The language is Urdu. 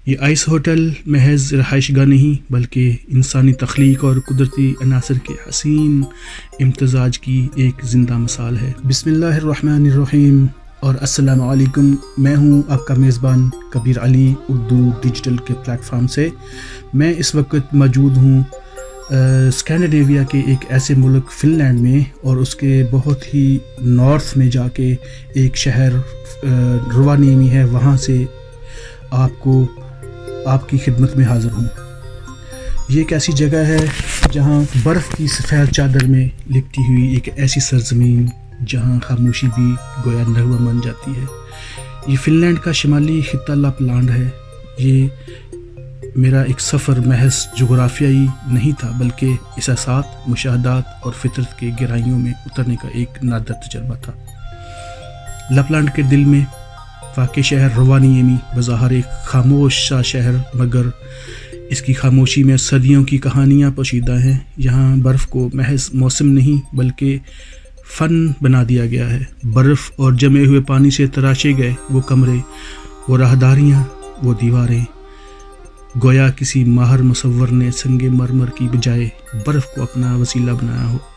یہ آئس ہوٹل محض رہائش گاہ نہیں بلکہ انسانی تخلیق اور قدرتی عناصر کے حسین امتزاج کی ایک زندہ مثال ہے۔ بسم اللہ الرحمن الرحیم اور السلام علیکم۔ میں ہوں آپ کا میزبان کبیر علی اردو ڈیجیٹل کے پلیٹ فارم سے۔ میں اس وقت موجود ہوں اسکینڈینیویا کے ایک ایسے ملک فن لینڈ میں، اور اس کے بہت ہی نارتھ میں جا کے ایک شہر روانیمی ہے، وہاں سے آپ کی خدمت میں حاضر ہوں۔ یہ ایک ایسی جگہ ہے جہاں برف کی سفید چادر میں لپٹی ہوئی ایک ایسی سرزمین جہاں خاموشی بھی گویا نغمہ بن جاتی ہے۔ یہ فن لینڈ کا شمالی خطہ لاپلانڈ ہے۔ یہ میرا ایک سفر محض جغرافیائی نہیں تھا بلکہ احساسات، مشاہدات اور فطرت کے گہرائیوں میں اترنے کا ایک نادر تجربہ تھا۔ لاپلانڈ کے دل میں واقع شہر روانیمی بظاہر ایک خاموش سا شہر، مگر اس کی خاموشی میں صدیوں کی کہانیاں پوشیدہ ہیں۔ یہاں برف کو محض موسم نہیں بلکہ فن بنا دیا گیا ہے۔ برف اور جمے ہوئے پانی سے تراشے گئے وہ کمرے، وہ راہداریاں، وہ دیواریں، گویا کسی ماہر مصور نے سنگ مرمر کی بجائے برف کو اپنا وسیلہ بنایا ہو۔